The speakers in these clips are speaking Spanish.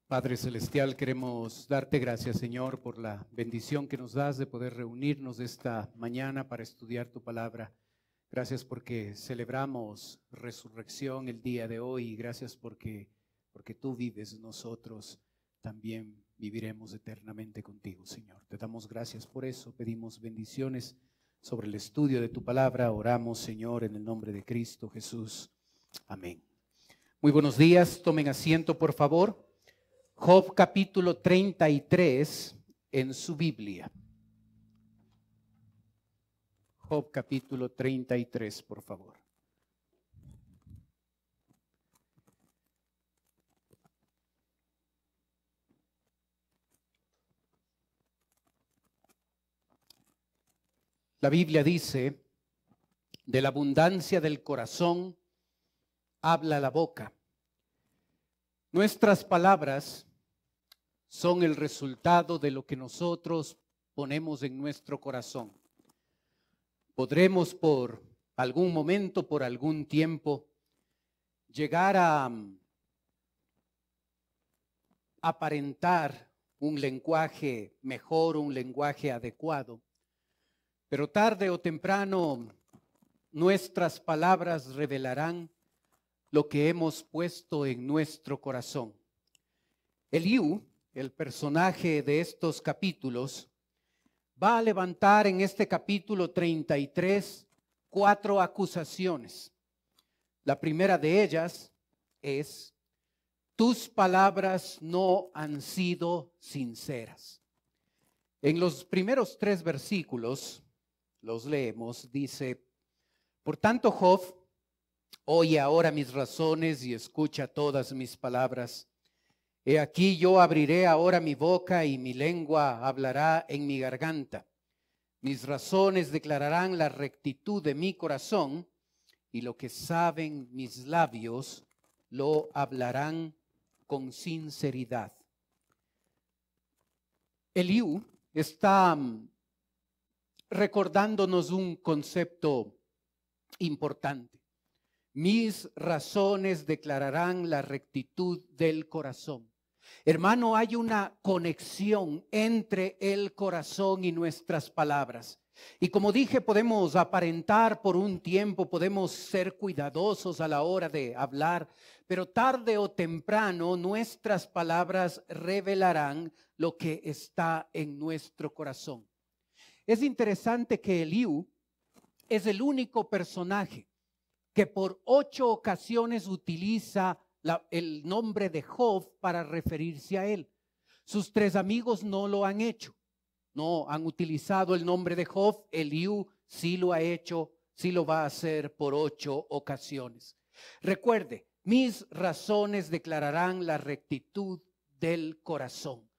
Padre Celestial, queremos darte gracias, Señor, por la bendición que nos das de poder reunirnos esta mañana para estudiar tu palabra. Gracias porque celebramos resurrección el día de hoy y gracias porque tú vives, nosotros también viviremos eternamente contigo, Señor. Te damos gracias por eso, pedimos bendiciones sobre el estudio de tu palabra. Oramos, Señor, en el nombre de Cristo Jesús. Amén. Muy buenos días, tomen asiento, por favor. Job capítulo 33 en su Biblia. Job capítulo 33, por favor. La Biblia dice, de la abundancia del corazón habla la boca. Nuestras palabras son el resultado de lo que nosotros ponemos en nuestro corazón. Podremos por algún momento, por algún tiempo, llegar a aparentar un lenguaje mejor, un lenguaje adecuado, pero tarde o temprano nuestras palabras revelarán lo que hemos puesto en nuestro corazón. Eliú, el personaje de estos capítulos, va a levantar en este capítulo 33 4 acusaciones. La primera de ellas es: tus palabras no han sido sinceras. En los primeros 3 versículos, los leemos, dice: por tanto, Job, oye ahora mis razones y escucha todas mis palabras. He aquí yo abriré ahora mi boca y mi lengua hablará en mi garganta. Mis razones declararán la rectitud de mi corazón y lo que saben mis labios lo hablarán con sinceridad. Eliú está recordándonos un concepto importante. Mis razones declararán la rectitud del corazón. Hermano, hay una conexión entre el corazón y nuestras palabras. Y como dije, podemos aparentar por un tiempo, podemos ser cuidadosos a la hora de hablar, pero tarde o temprano nuestras palabras revelarán lo que está en nuestro corazón. Es interesante que Eliú es el único personaje que por 8 ocasiones utiliza el nombre de Job para referirse a él. Sus 3 amigos no lo han hecho, no han utilizado el nombre de Job. Eliú sí lo ha hecho, sí lo va a hacer por 8 ocasiones. Recuerde, mis razones declararán la rectitud del corazón.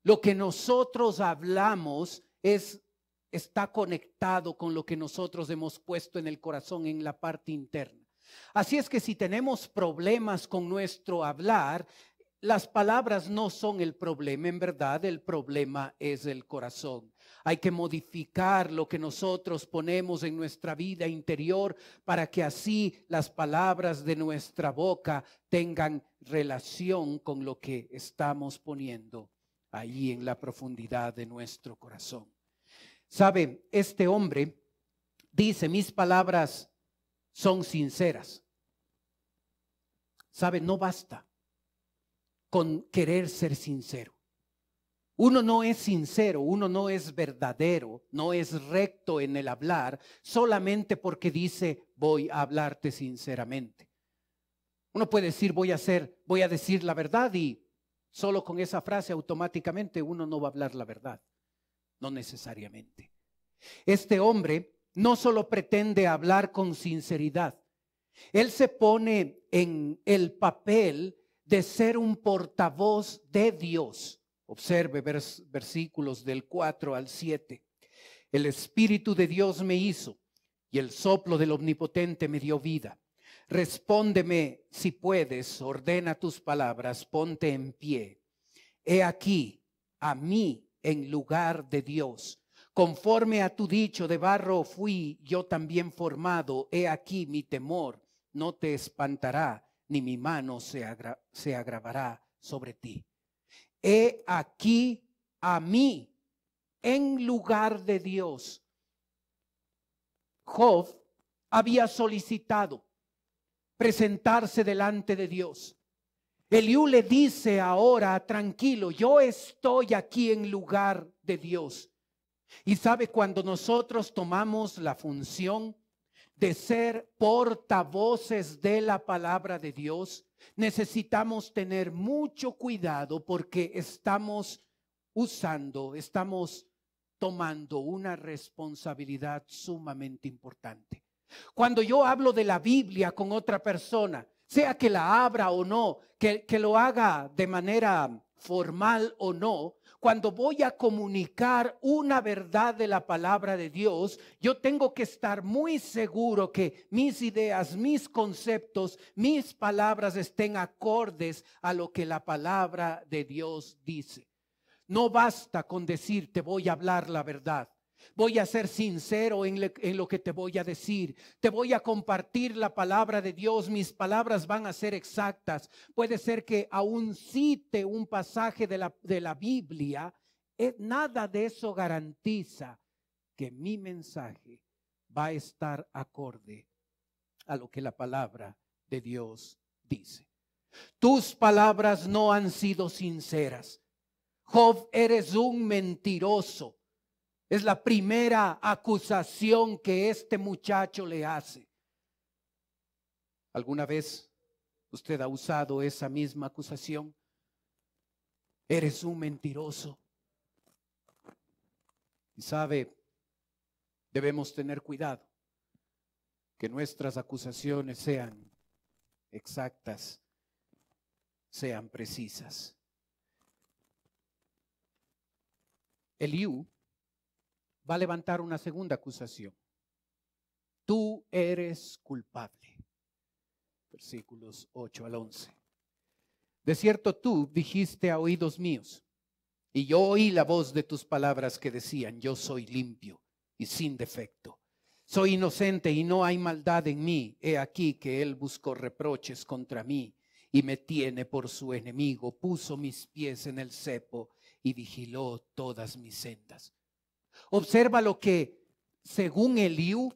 Lo que nosotros hablamos está conectado con lo que nosotros hemos puesto en el corazón, en la parte interna. Así es que si tenemos problemas con nuestro hablar, las palabras no son el problema. En verdad, el problema es el corazón. Hay que modificar lo que nosotros ponemos en nuestra vida interior para que así las palabras de nuestra boca tengan relación con lo que estamos poniendo ahí en la profundidad de nuestro corazón. ¿Sabe? Este hombre dice, mis palabras son sinceras. ¿Sabe? No basta con querer ser sincero. Uno no es sincero, uno no es verdadero, no es recto en el hablar solamente porque dice, voy a hablarte sinceramente. Uno puede decir, voy a decir la verdad, y solo con esa frase automáticamente uno no va a hablar la verdad. No necesariamente. Este hombre no solo pretende hablar con sinceridad, él se pone en el papel de ser un portavoz de Dios. Observe versículos del 4 al 7. El Espíritu de Dios me hizo y el soplo del Omnipotente me dio vida. Respóndeme si puedes, ordena tus palabras, ponte en pie. He aquí a mí en lugar de Dios. Conforme a tu dicho, de barro fui yo también formado. He aquí mi temor no te espantará, ni mi mano se agravará sobre ti. he aquí a mí en lugar de Dios. Job había solicitado presentarse delante de Dios. Eliú le dice ahora, tranquilo, yo estoy aquí en lugar de Dios. Y sabe, cuando nosotros tomamos la función de ser portavoces de la palabra de Dios, necesitamos tener mucho cuidado porque estamos tomando una responsabilidad sumamente importante. Cuando yo hablo de la Biblia con otra persona, sea que la abra o no, que lo haga de manera formal o no, cuando voy a comunicar una verdad de la palabra de Dios, yo tengo que estar muy seguro que mis ideas, mis conceptos, mis palabras estén acordes a lo que la palabra de Dios dice. No basta con decir te voy a hablar la verdad. Voy a ser sincero en lo que te voy a decir. Te voy a compartir la palabra de Dios. Mis palabras van a ser exactas. Puede ser que aún cite un pasaje de la Biblia. Nada de eso garantiza que mi mensaje va a estar acorde a lo que la palabra de Dios dice. Tus palabras no han sido sinceras. Job, eres un mentiroso. Es la primera acusación que este muchacho le hace. ¿Alguna vez usted ha usado esa misma acusación? Eres un mentiroso. Y sabe, debemos tener cuidado que nuestras acusaciones sean exactas, sean precisas. Eliú va a levantar una segunda acusación. Tú eres culpable. Versículos 8 al 11. De cierto tú dijiste a oídos míos, y yo oí la voz de tus palabras que decían, yo soy limpio y sin defecto. Soy inocente y no hay maldad en mí. He aquí que él buscó reproches contra mí y me tiene por su enemigo. Puso mis pies en el cepo y vigiló todas mis sendas. Observa lo que, según Eliú,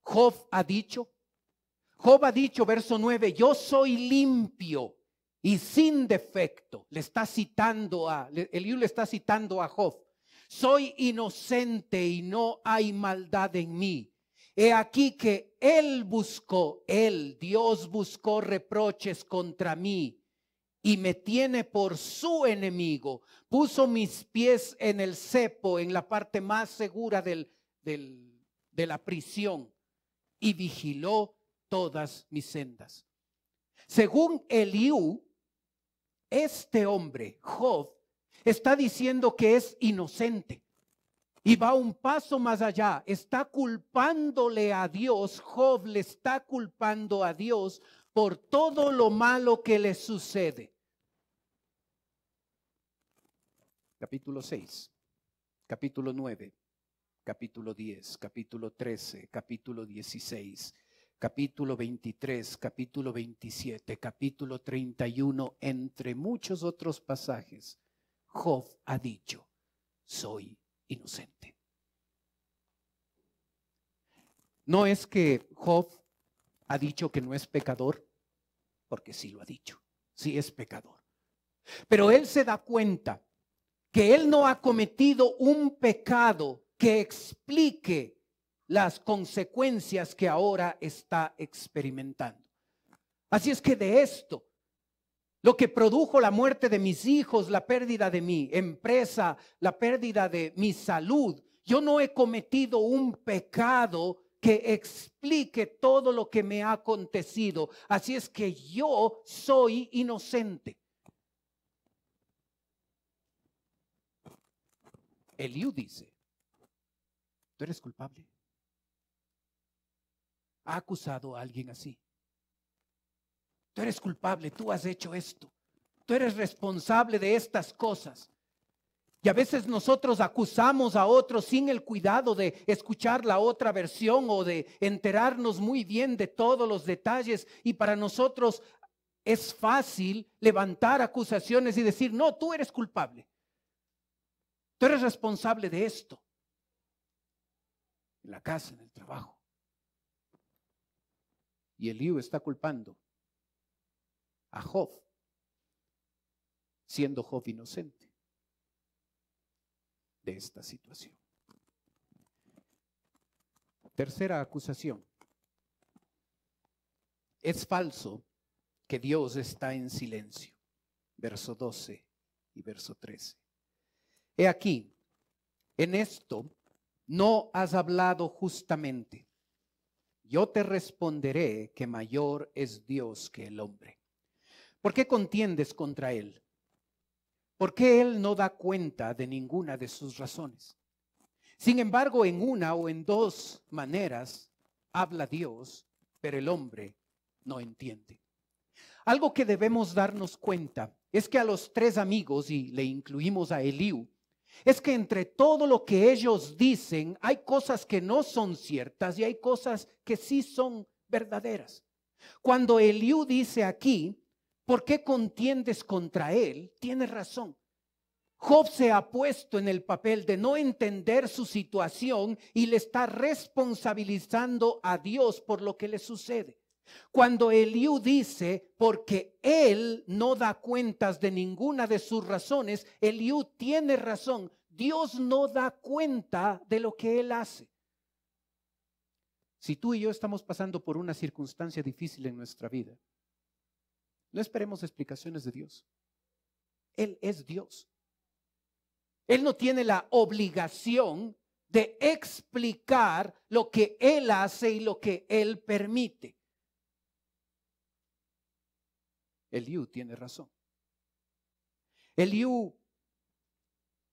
Job ha dicho. Job ha dicho, verso 9, yo soy limpio y sin defecto. Eliú le está citando a Job. Soy inocente y no hay maldad en mí. He aquí que Dios buscó reproches contra mí y me tiene por su enemigo. Puso mis pies en el cepo, en la parte más segura de la prisión, y vigiló todas mis sendas. Según Eliú, este hombre, Job, está diciendo que es inocente. Y va un paso más allá. Está culpándole a Dios. Job le está culpando a Dios por todo lo malo que le sucede. Capítulo 6, capítulo 9, capítulo 10, capítulo 13, capítulo 16, capítulo 23, capítulo 27, capítulo 31, entre muchos otros pasajes, Job ha dicho, soy inocente. No es que Job ha dicho que no es pecador, porque sí lo ha dicho, sí es pecador. Pero él se da cuenta que él no ha cometido un pecado que explique las consecuencias que ahora está experimentando. Así es que de esto, lo que produjo la muerte de mis hijos, la pérdida de mi empresa, la pérdida de mi salud, yo no he cometido un pecado que explique todo lo que me ha acontecido. Así es que yo soy inocente. Eliú dice, tú eres culpable. ¿Ha acusado a alguien así? Tú eres culpable, tú has hecho esto. Tú eres responsable de estas cosas. Y a veces nosotros acusamos a otros sin el cuidado de escuchar la otra versión o de enterarnos muy bien de todos los detalles. Y para nosotros es fácil levantar acusaciones y decir, no, tú eres culpable. Tú eres responsable de esto. En la casa, en el trabajo. Y Eliú está culpando a Job, siendo Job inocente de esta situación. Tercera acusación. Es falso que Dios está en silencio. Verso 12 y verso 13. He aquí, en esto no has hablado justamente. Yo te responderé que mayor es Dios que el hombre. ¿Por qué contiendes contra él? ¿Por qué él no da cuenta de ninguna de sus razones? Sin embargo, en una o en dos maneras habla Dios, pero el hombre no entiende. Algo que debemos darnos cuenta es que a los tres amigos, y le incluimos a Eliú, es que entre todo lo que ellos dicen hay cosas que no son ciertas y hay cosas que sí son verdaderas. Cuando Eliú dice aquí, ¿por qué contiendes contra él? Tiene razón. Job se ha puesto en el papel de no entender su situación y le está responsabilizando a Dios por lo que le sucede. Cuando Eliú dice, porque él no da cuentas de ninguna de sus razones, Eliú tiene razón. Dios no da cuenta de lo que él hace. Si tú y yo estamos pasando por una circunstancia difícil en nuestra vida, no esperemos explicaciones de Dios. Él es Dios. Él no tiene la obligación de explicar lo que Él hace y lo que Él permite. Eliú tiene razón. Eliú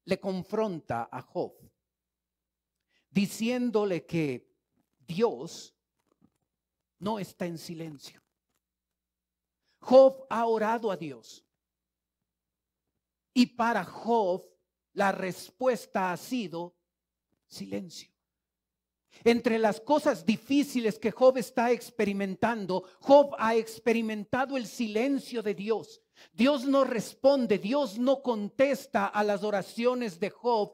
le confronta a Job diciéndole que Dios no está en silencio. Job ha orado a Dios y para Job la respuesta ha sido silencio. Entre las cosas difíciles que Job está experimentando, Job ha experimentado el silencio de Dios. Dios no responde, Dios no contesta a las oraciones de Job.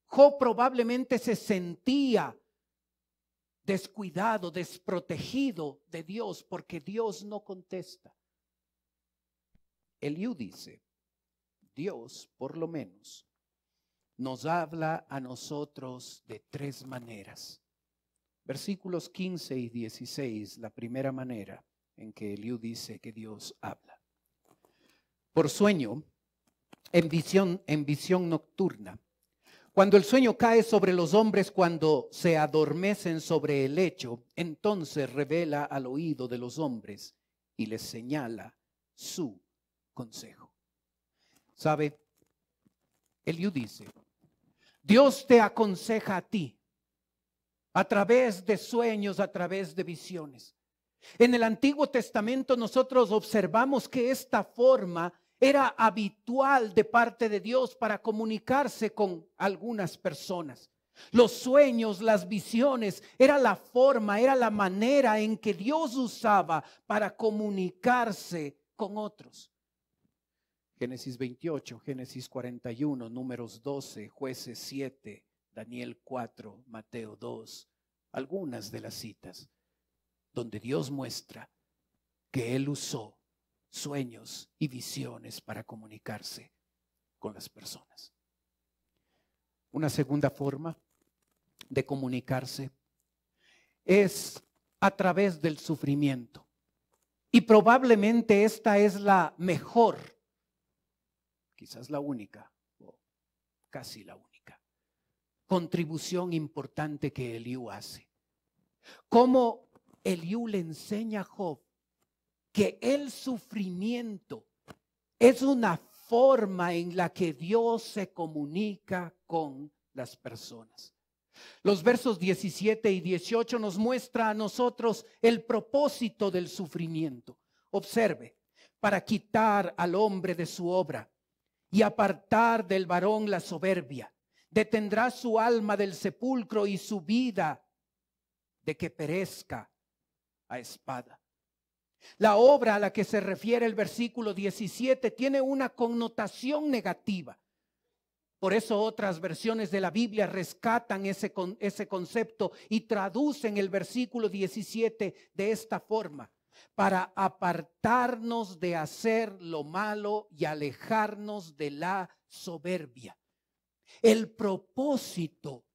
Job probablemente se sentía descuidado, desprotegido de Dios porque Dios no contesta. Eliú dice, Dios por lo menos nos habla a nosotros de tres maneras. Versículos 15 y 16, la primera manera en que Eliú dice que Dios habla. Por sueño, en visión nocturna. Cuando el sueño cae sobre los hombres, cuando se adormecen sobre el lecho, entonces revela al oído de los hombres y les señala su consejo. ¿Sabe? Eliú dice, Dios te aconseja a ti a través de sueños, a través de visiones. En el Antiguo Testamento nosotros observamos que esta forma era habitual de parte de Dios para comunicarse con algunas personas. Los sueños, las visiones, era la forma, era la manera en que Dios usaba para comunicarse con otros. Génesis 28, Génesis 41, Números 12, Jueces 7, Daniel 4, Mateo 2, algunas de las citas donde Dios muestra que Él usó sueños y visiones para comunicarse con las personas. Una segunda forma de comunicarse es a través del sufrimiento. Y probablemente esta es la mejor, quizás la única, o casi la única, contribución importante que Eliú hace. Cómo Eliú le enseña a Job que el sufrimiento es una forma en la que Dios se comunica con las personas. Los versos 17 y 18 nos muestra a nosotros el propósito del sufrimiento. Observe, para quitar al hombre de su obra y apartar del varón la soberbia. Detendrá su alma del sepulcro y su vida de que perezca a espada. La obra a la que se refiere el versículo 17 tiene una connotación negativa. Por eso otras versiones de la Biblia rescatan ese concepto y traducen el versículo 17 de esta forma: para apartarnos de hacer lo malo y alejarnos de la soberbia. El propósito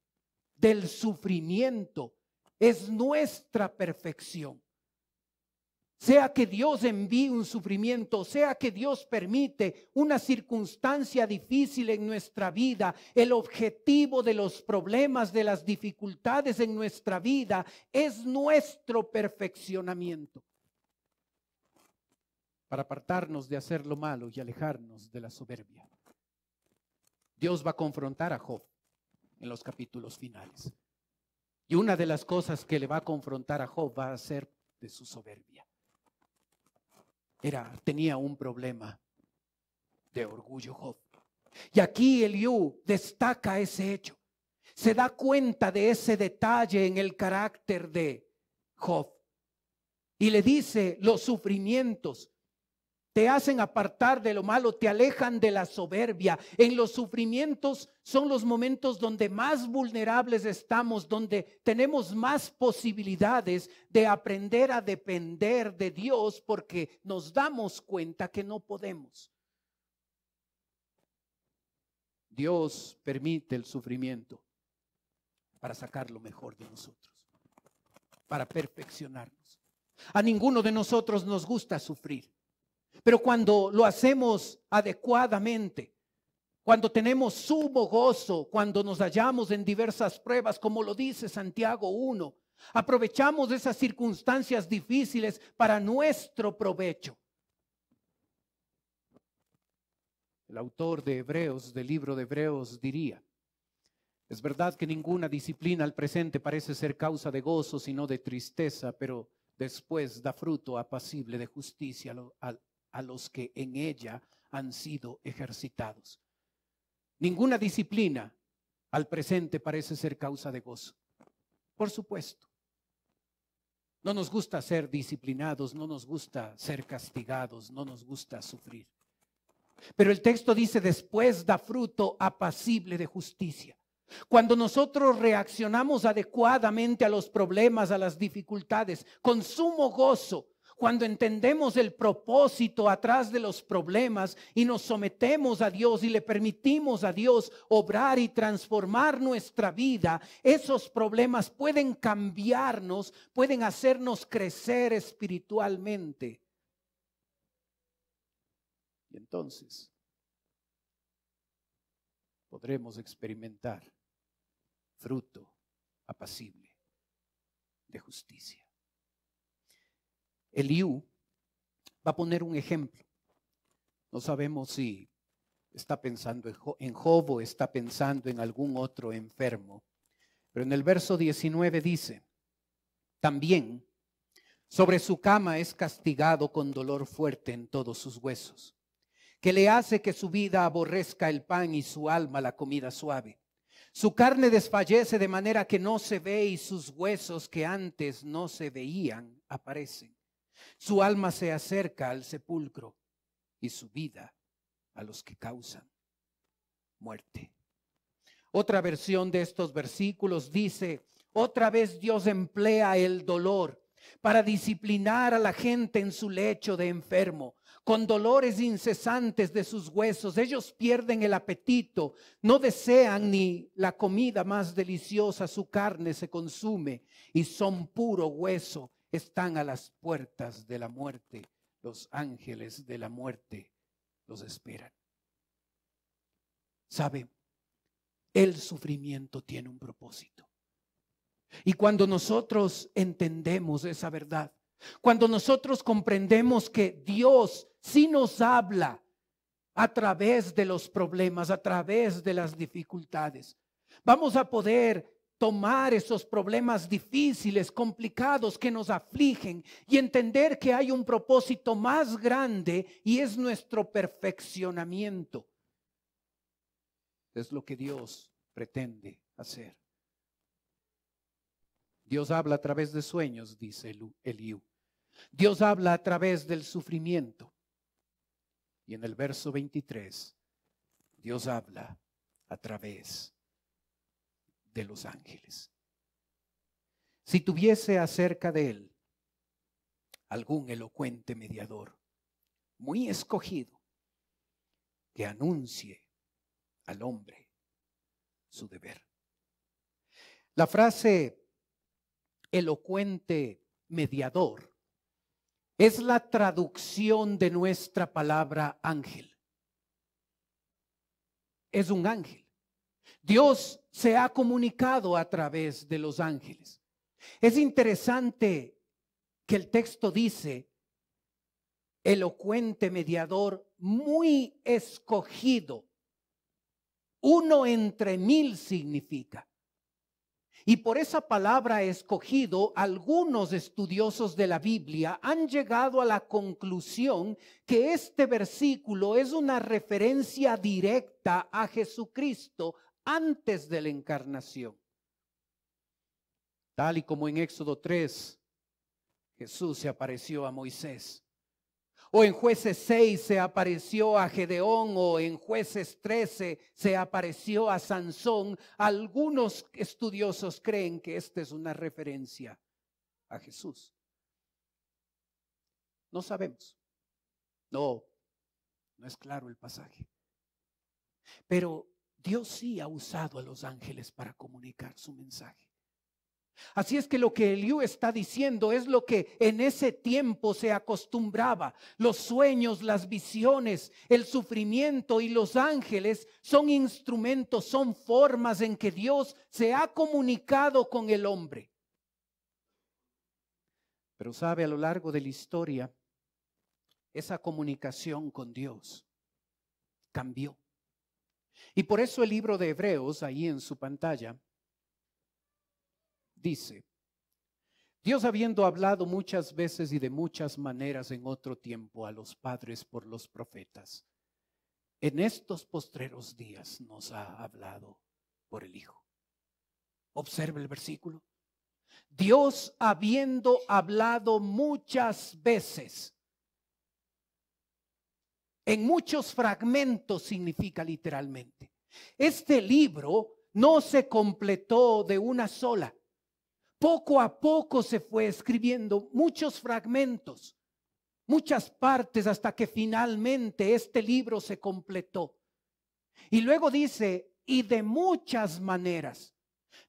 del sufrimiento es nuestra perfección. Sea que Dios envíe un sufrimiento, sea que Dios permite una circunstancia difícil en nuestra vida, el objetivo de los problemas, de las dificultades en nuestra vida es nuestro perfeccionamiento. Para apartarnos de hacer lo malo y alejarnos de la soberbia. Dios va a confrontar a Job en los capítulos finales. Y una de las cosas que le va a confrontar a Job va a ser de su soberbia. Tenía un problema de orgullo Job. Y aquí Eliú destaca ese hecho. Se da cuenta de ese detalle en el carácter de Job. Y le dice: los sufrimientos te hacen apartar de lo malo, te alejan de la soberbia. En los sufrimientos son los momentos donde más vulnerables estamos, donde tenemos más posibilidades de aprender a depender de Dios, porque nos damos cuenta que no podemos. Dios permite el sufrimiento para sacar lo mejor de nosotros, para perfeccionarnos. A ninguno de nosotros nos gusta sufrir. Pero cuando lo hacemos adecuadamente, cuando tenemos sumo gozo, cuando nos hallamos en diversas pruebas, como lo dice Santiago 1, aprovechamos esas circunstancias difíciles para nuestro provecho. El autor de Hebreos, del libro de Hebreos, diría: es verdad que ninguna disciplina al presente parece ser causa de gozo, sino de tristeza, pero después da fruto apacible de justicia a los que en ella han sido ejercitados. Ninguna disciplina al presente parece ser causa de gozo. Por supuesto. No nos gusta ser disciplinados, no nos gusta ser castigados, no nos gusta sufrir. Pero el texto dice: después da fruto apacible de justicia. Cuando nosotros reaccionamos adecuadamente a los problemas, a las dificultades, con sumo gozo, cuando entendemos el propósito atrás de los problemas y nos sometemos a Dios y le permitimos a Dios obrar y transformar nuestra vida, esos problemas pueden cambiarnos, pueden hacernos crecer espiritualmente. Y entonces podremos experimentar fruto apacible de justicia. Eliú va a poner un ejemplo. No sabemos si está pensando en Job o está pensando en algún otro enfermo. Pero en el verso 19 dice: también sobre su cama es castigado con dolor fuerte en todos sus huesos, que le hace que su vida aborrezca el pan y su alma la comida suave. Su carne desfallece de manera que no se ve, y sus huesos que antes no se veían aparecen. Su alma se acerca al sepulcro y su vida a los que causan muerte. Otra versión de estos versículos dice: otra vez Dios emplea el dolor para disciplinar a la gente en su lecho de enfermo. Con dolores incesantes de sus huesos, ellos pierden el apetito, no desean ni la comida más deliciosa, su carne se consume y son puro hueso. Están a las puertas de la muerte. Los ángeles de la muerte los esperan. ¿Sabe? El sufrimiento tiene un propósito. Y cuando nosotros entendemos esa verdad, cuando nosotros comprendemos que Dios sí nos habla a través de los problemas, a través de las dificultades, vamos a poder tomar esos problemas difíciles, complicados que nos afligen y entender que hay un propósito más grande y es nuestro perfeccionamiento. Es lo que Dios pretende hacer. Dios habla a través de sueños, dice Eliú. Dios habla a través del sufrimiento. Y en el verso 23, Dios habla a través de los ángeles. Si tuviese acerca de él algún elocuente mediador, muy escogido, que anuncie al hombre su deber. La frase elocuente mediador es la traducción de nuestra palabra ángel. Es un ángel. Dios se ha comunicado a través de los ángeles. Es interesante que el texto dice elocuente mediador, muy escogido. 1 entre 1000 significa. Y por esa palabra escogido, algunos estudiosos de la Biblia han llegado a la conclusión que este versículo es una referencia directa a Jesucristo antes de la encarnación. Tal y como en Éxodo 3, Jesús se apareció a Moisés. O en Jueces 6 se apareció a Gedeón, o en Jueces 13 se apareció a Sansón. Algunos estudiosos creen que esta es una referencia a Jesús. No sabemos. No es claro el pasaje. Pero Dios sí ha usado a los ángeles para comunicar su mensaje. Así es que lo que Eliú está diciendo es lo que en ese tiempo se acostumbraba. Los sueños, las visiones, el sufrimiento y los ángeles son instrumentos, son formas en que Dios se ha comunicado con el hombre. Pero sabe, a lo largo de la historia, esa comunicación con Dios cambió. Y por eso el libro de Hebreos, ahí en su pantalla, dice: Dios, habiendo hablado muchas veces y de muchas maneras en otro tiempo a los padres por los profetas, en estos postreros días nos ha hablado por el Hijo. Observe el versículo. Dios, habiendo hablado muchas veces, en muchos fragmentos significa literalmente. Este libro no se completó de una sola. Poco a poco se fue escribiendo muchos fragmentos, muchas partes, hasta que finalmente este libro se completó. Y luego dice, y de muchas maneras.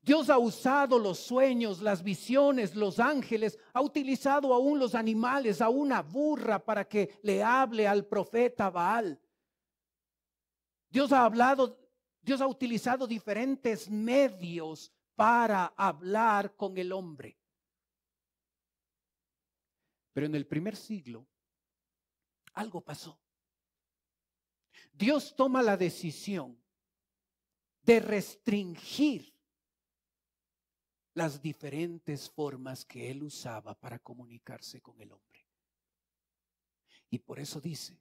Dios ha usado los sueños, las visiones, los ángeles, ha utilizado aún los animales, a una burra para que le hable al profeta Baal. Dios ha utilizado diferentes medios para hablar con el hombre. Pero en el primer siglo algo pasó. Dios toma la decisión de restringir las diferentes formas que él usaba para comunicarse con el hombre. Y por eso dice,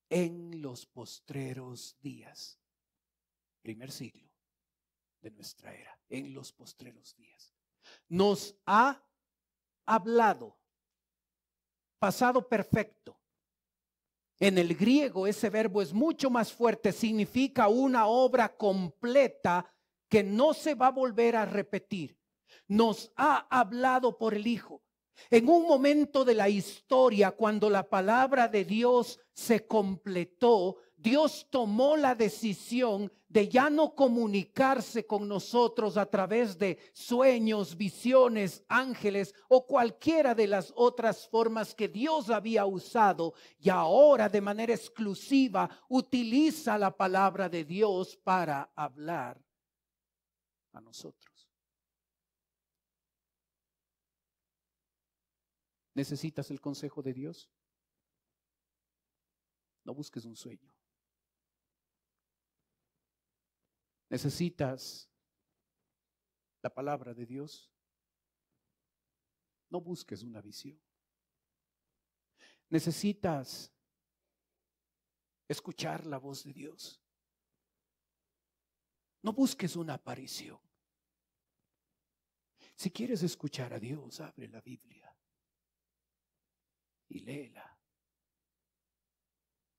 en los postreros días, primer siglo de nuestra era, en los postreros días, nos ha hablado, pasado perfecto. En el griego ese verbo es mucho más fuerte, significa una obra completa que no se va a volver a repetir. Nos ha hablado por el Hijo. En un momento de la historia, cuando la palabra de Dios se completó, Dios tomó la decisión de ya no comunicarse con nosotros a través de sueños, visiones, ángeles o cualquiera de las otras formas que Dios había usado, y ahora de manera exclusiva utiliza la palabra de Dios para hablar a nosotros. ¿Necesitas el consejo de Dios? No busques un sueño. ¿Necesitas la palabra de Dios? No busques una visión. ¿Necesitas escuchar la voz de Dios? No busques una aparición. Si quieres escuchar a Dios, abre la Biblia. y léela,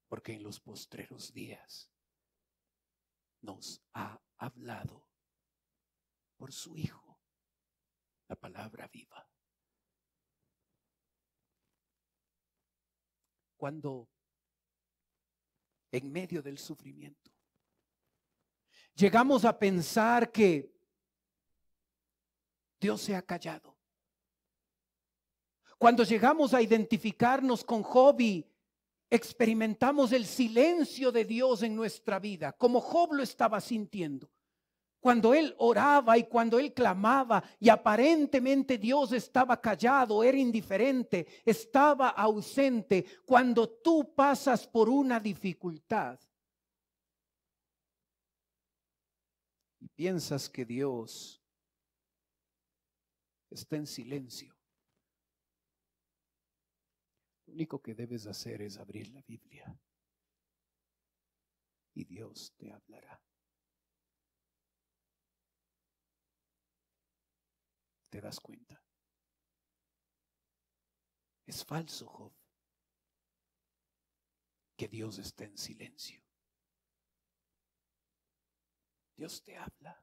porque en los postreros días nos ha hablado por su Hijo la palabra viva. Cuando en medio del sufrimiento llegamos a pensar que Dios se ha callado, cuando llegamos a identificarnos con Job y experimentamos el silencio de Dios en nuestra vida, como Job lo estaba sintiendo, cuando él oraba y cuando él clamaba y aparentemente Dios estaba callado, era indiferente, estaba ausente. Cuando tú pasas por una dificultad y piensas que Dios está en silencio, lo único que debes hacer es abrir la Biblia y Dios te hablará. ¿Te das cuenta? Es falso, Job, que Dios esté en silencio. Dios te habla.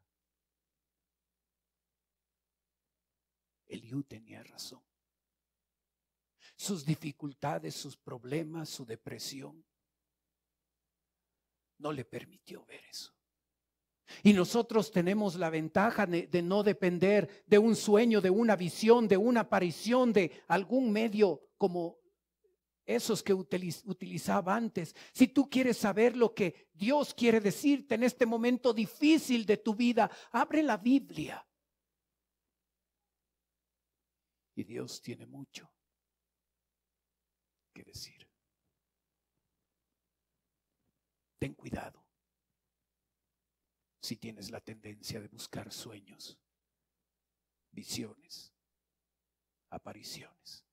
Eliú tenía razón. Sus dificultades, sus problemas, su depresión, no le permitió ver eso. Y nosotros tenemos la ventaja de no depender de un sueño, de una visión, de una aparición, de algún medio como esos que utilizaba antes. Si tú quieres saber lo que Dios quiere decirte en este momento difícil de tu vida, abre la Biblia. Y Dios tiene mucho que decir. Ten cuidado si tienes la tendencia de buscar sueños, visiones, apariciones.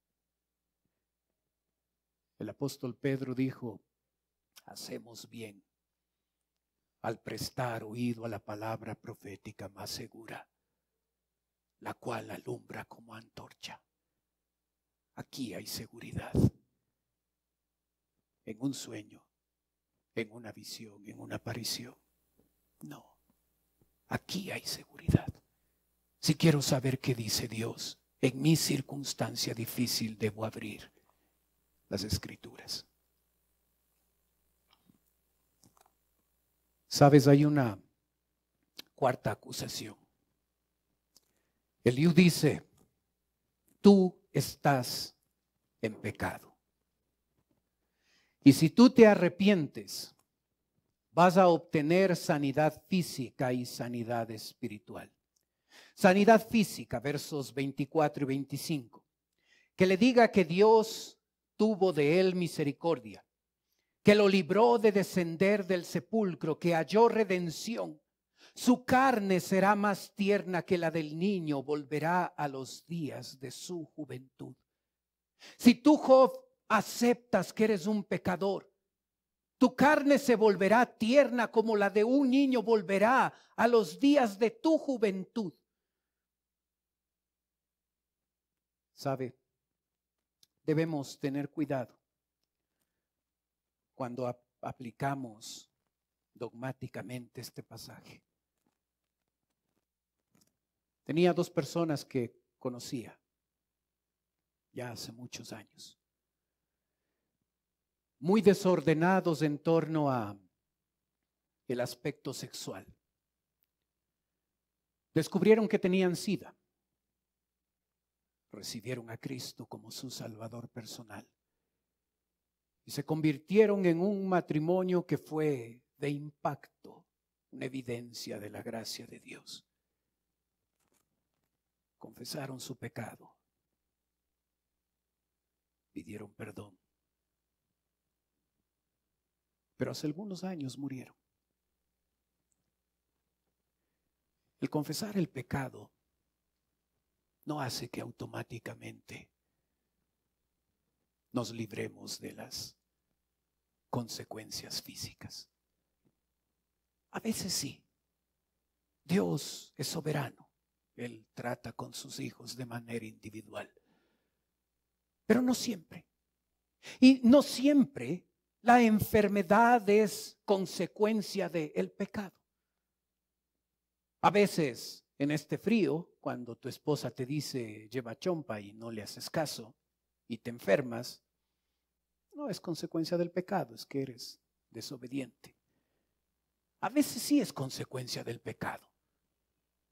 El apóstol Pedro dijo, hacemos bien al prestar oído a la palabra profética más segura, la cual alumbra como antorcha. Aquí hay seguridad. En un sueño, en una visión, en una aparición. No. Aquí hay seguridad. Si quiero saber qué dice Dios, en mi circunstancia difícil debo abrir las Escrituras. Sabes, hay una cuarta acusación. Eliú dice, tú estás en pecado. Y si tú te arrepientes, vas a obtener sanidad física y sanidad espiritual. Sanidad física, versos 24 y 25. Que le diga que Dios tuvo de él misericordia, que lo libró de descender del sepulcro, que halló redención. Su carne será más tierna que la del niño, volverá a los días de su juventud. Si tú, Job, aceptas que eres un pecador, tu carne se volverá tierna como la de un niño, volverá a los días de tu juventud. ¿Sabe? Debemos tener cuidado cuando aplicamos dogmáticamente este pasaje. Tenía dos personas que conocía ya hace muchos años, muy desordenados en torno a el aspecto sexual. Descubrieron que tenían SIDA. Recibieron a Cristo como su Salvador personal. Y se convirtieron en un matrimonio que fue de impacto, una evidencia de la gracia de Dios. Confesaron su pecado. Pidieron perdón. Pero hace algunos años murieron. El confesar el pecado no hace que automáticamente nos libremos de las consecuencias físicas. A veces sí. Dios es soberano. Él trata con sus hijos de manera individual. Pero no siempre. Y no siempre la enfermedad es consecuencia del pecado. A veces en este frío, cuando tu esposa te dice lleva chompa y no le haces caso y te enfermas, no es consecuencia del pecado, es que eres desobediente. A veces sí es consecuencia del pecado,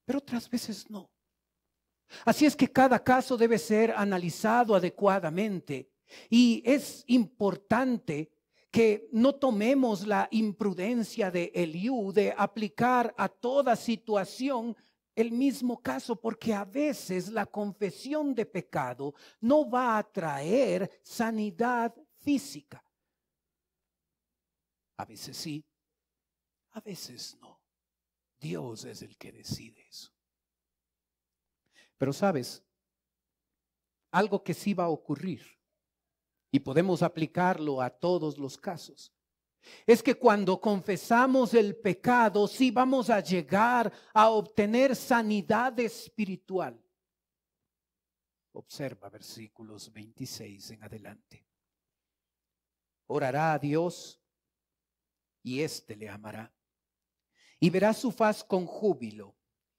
pero otras veces no. Así es que cada caso debe ser analizado adecuadamente y es importante que no tomemos la imprudencia de Eliú de aplicar a toda situación el mismo caso, porque a veces la confesión de pecado no va a traer sanidad física. A veces sí, a veces no. Dios es el que decide eso. Pero sabes, algo que sí va a ocurrir, y podemos aplicarlo a todos los casos, es que cuando confesamos el pecado, sí vamos a llegar a obtener sanidad espiritual. Observa versículos 26 en adelante. Orará a Dios y éste le amará, y verá su faz con júbilo,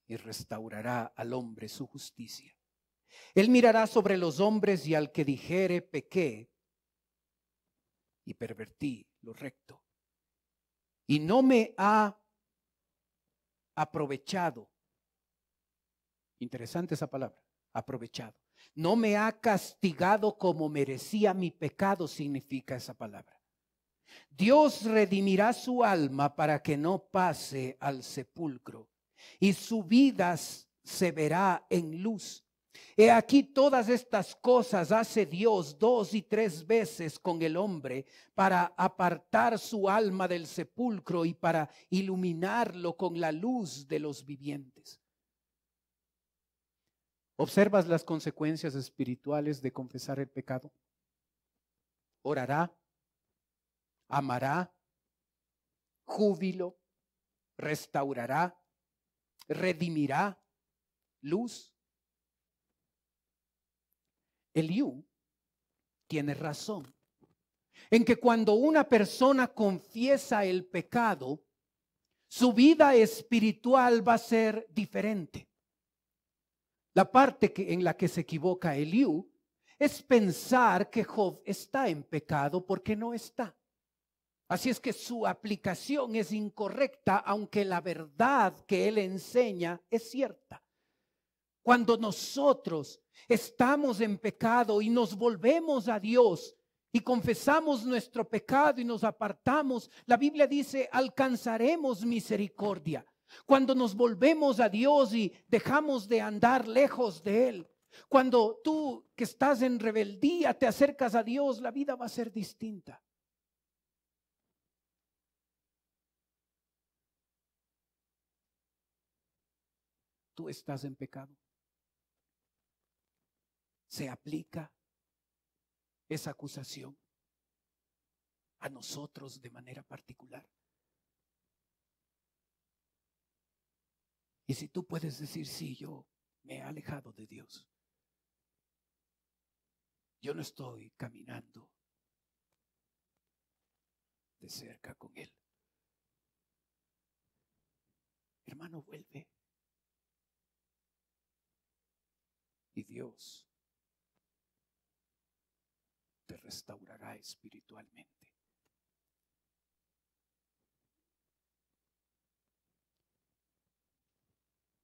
y restaurará al hombre su justicia. Él mirará sobre los hombres y al que dijere pequé y pervertí lo recto, y no me ha aprovechado. Interesante esa palabra, aprovechado. No me ha castigado como merecía mi pecado, significa esa palabra. Dios redimirá su alma para que no pase al sepulcro, y su vida se verá en luz. He aquí todas estas cosas hace Dios 2 y 3 veces con el hombre para apartar su alma del sepulcro y para iluminarlo con la luz de los vivientes. ¿Observas las consecuencias espirituales de confesar el pecado? Orará, amará, júbilo, restaurará, redimirá, luz. Eliú tiene razón en que cuando una persona confiesa el pecado, su vida espiritual va a ser diferente. La parte en la que se equivoca Eliú es pensar que Job está en pecado porque no está. Así es que su aplicación es incorrecta, aunque la verdad que él enseña es cierta. Cuando nosotros estamos en pecado y nos volvemos a Dios y confesamos nuestro pecado y nos apartamos, la Biblia dice, alcanzaremos misericordia. Cuando nos volvemos a Dios y dejamos de andar lejos de Él. Cuando tú que estás en rebeldía te acercas a Dios, la vida va a ser distinta. Tú estás en pecado. Se aplica esa acusación a nosotros de manera particular. Y si tú puedes decir, sí, yo me he alejado de Dios. Yo no estoy caminando de cerca con Él. Hermano, vuelve. Y Dios te restaurará espiritualmente.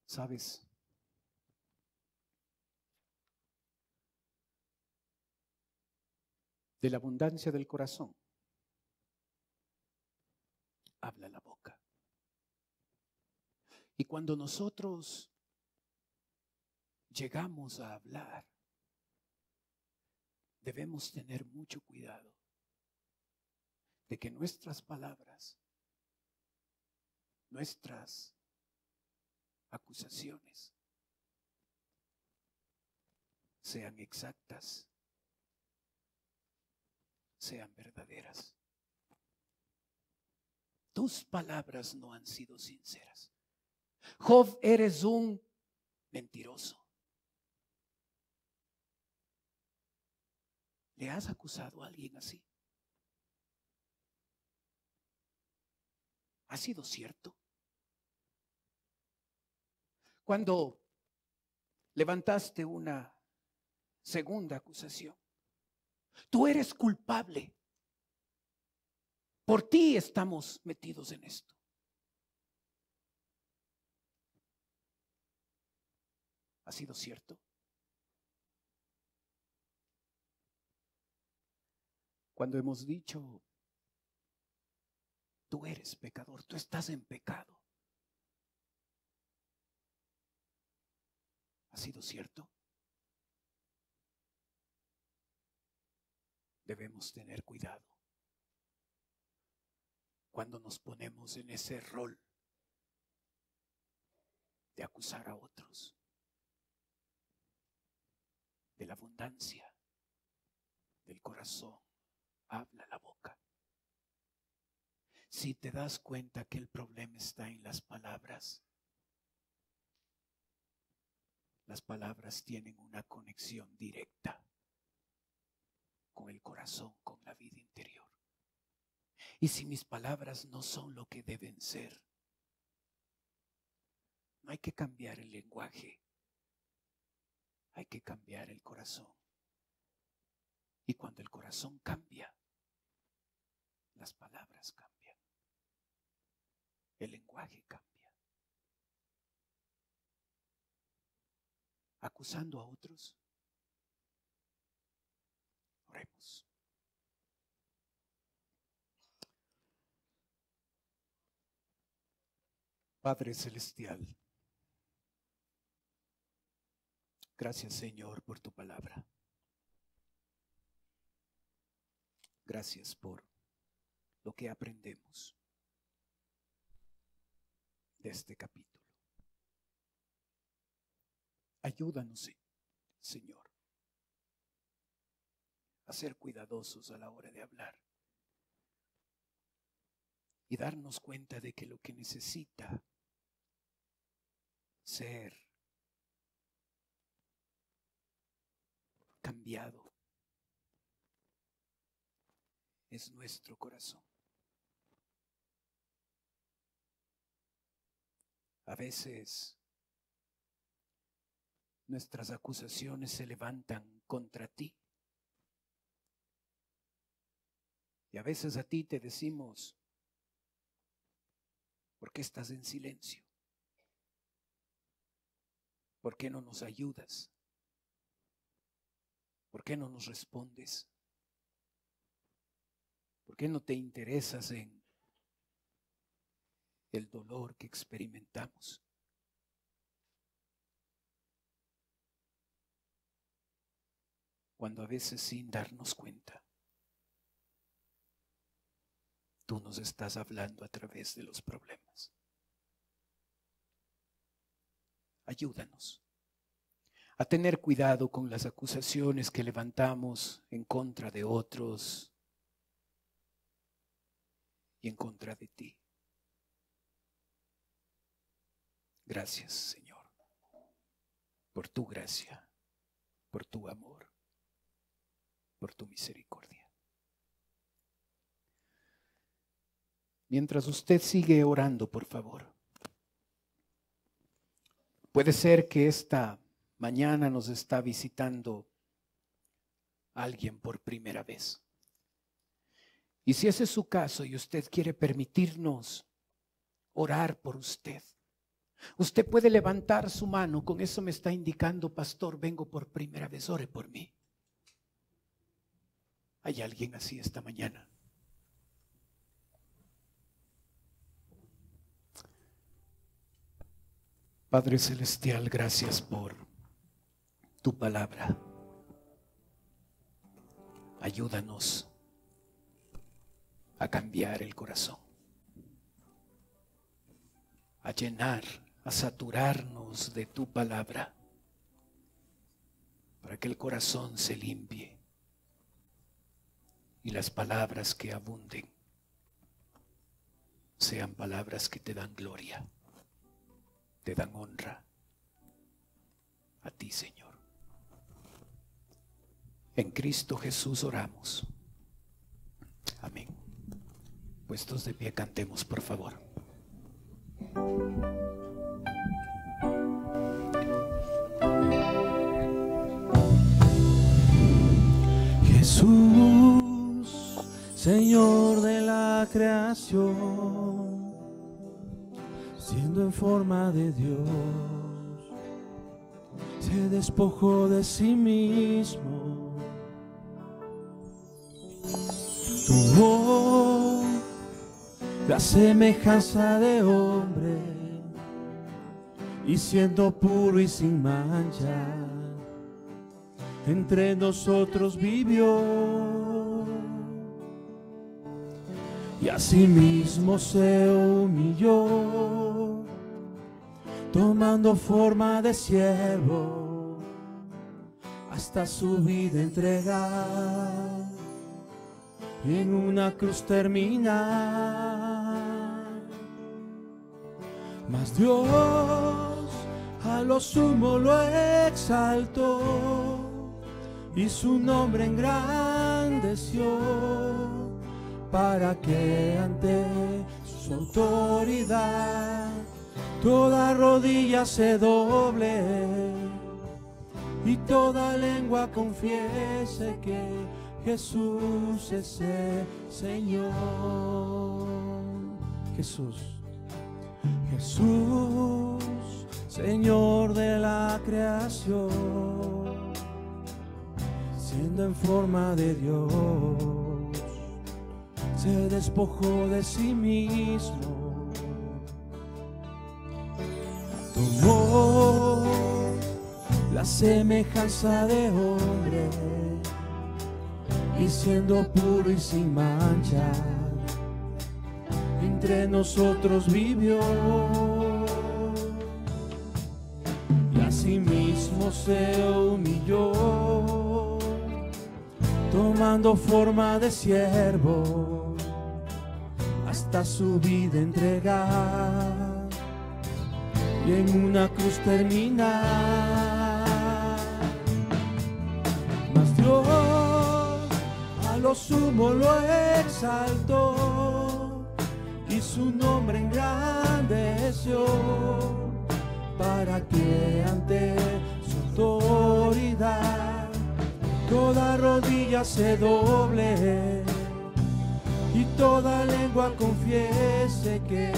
¿Sabes? De la abundancia del corazón habla la boca. Y cuando nosotros llegamos a hablar, debemos tener mucho cuidado de que nuestras palabras, nuestras acusaciones sean exactas, sean verdaderas. Tus palabras no han sido sinceras. Job, eres un mentiroso. ¿Le has acusado a alguien así? ¿Ha sido cierto? Cuando levantaste una segunda acusación, tú eres culpable. Por ti estamos metidos en esto. ¿Ha sido cierto? Cuando hemos dicho, tú eres pecador, tú estás en pecado, ¿ha sido cierto? Debemos tener cuidado cuando nos ponemos en ese rol de acusar a otros. De la abundancia del corazón habla la boca. Si te das cuenta que el problema está en las palabras tienen una conexión directa con el corazón, con la vida interior. Y si mis palabras no son lo que deben ser, no hay que cambiar el lenguaje, hay que cambiar el corazón. Y cuando el corazón cambia, las palabras cambian, el lenguaje cambia. Acusando a otros, oremos. Padre Celestial, gracias Señor por tu palabra. Gracias por lo que aprendemos de este capítulo. Ayúdanos, Señor, a ser cuidadosos a la hora de hablar y darnos cuenta de que lo que necesita ser cambiado es nuestro corazón. A veces nuestras acusaciones se levantan contra ti. Y a veces a ti te decimos, ¿por qué estás en silencio? ¿Por qué no nos ayudas? ¿Por qué no nos respondes? ¿Por qué no te interesas en el dolor que experimentamos? Cuando a veces sin darnos cuenta, tú nos estás hablando a través de los problemas. Ayúdanos a tener cuidado con las acusaciones que levantamos en contra de otros y en contra de ti. Gracias, Señor, por tu gracia, por tu amor, por tu misericordia. Mientras usted sigue orando, por favor. Puede ser que esta mañana nos está visitando alguien por primera vez. Y si ese es su caso y usted quiere permitirnos orar por usted, usted puede levantar su mano. Con eso me está indicando, pastor, vengo por primera vez, ore por mí. ¿Hay alguien así esta mañana? Padre Celestial, gracias por tu palabra. Ayúdanos a cambiar el corazón, a llenar, a saturarnos de tu palabra, para que el corazón se limpie y las palabras que abunden sean palabras que te dan gloria, te dan honra a ti, Señor. En Cristo Jesús oramos. Amén. Puestos de pie, cantemos, por favor. Jesús, Señor de la creación, siendo en forma de Dios, se despojó de sí mismo, tomó la semejanza de hombre y siendo puro y sin mancha, entre nosotros vivió, y asimismo se humilló, tomando forma de siervo, hasta su vida entregar, y en una cruz terminar. Mas Dios a lo sumo lo exaltó, y su nombre engrandeció, para que ante su autoridad toda rodilla se doble y toda lengua confiese que Jesús es el Señor. Jesús, Jesús, Señor de la creación, siendo en forma de Dios, se despojó de sí mismo, tomó la semejanza de hombre, y siendo puro y sin mancha, entre nosotros vivió, y asimismo se humilló, tomando forma de siervo, hasta su vida entregar, y en una cruz terminar. Mas Dios a lo sumo lo exaltó, y su nombre engrandeció, para que ante su autoridad toda rodilla se doble y toda lengua confiese que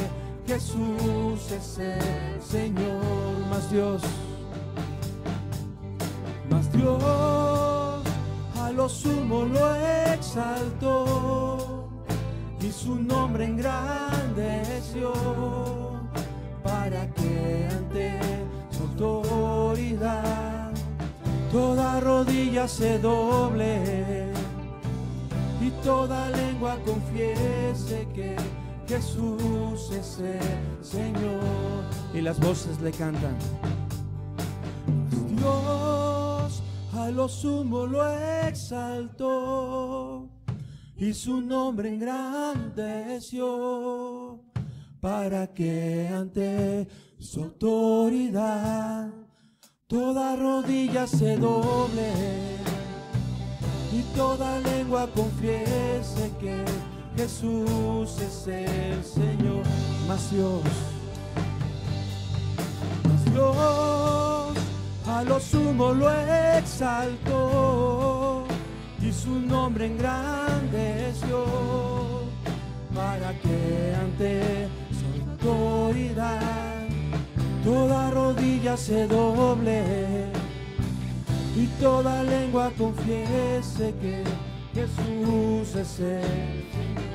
Jesús es el Señor. Mas Dios a lo sumo lo exaltó, y su nombre engrandeció, para que ante su autoridad toda rodilla se doble y toda lengua confiese que Jesús es el Señor. Y las voces le cantan. Dios a lo sumo lo exaltó, y su nombre engrandeció, para que ante su autoridad toda rodilla se doble y toda lengua confiese que Jesús es el Señor. Mas Dios a lo sumo lo exaltó, y su nombre engrandeció, para que ante su autoridad toda rodilla se doble y toda lengua confiese que Jesús es el Señor.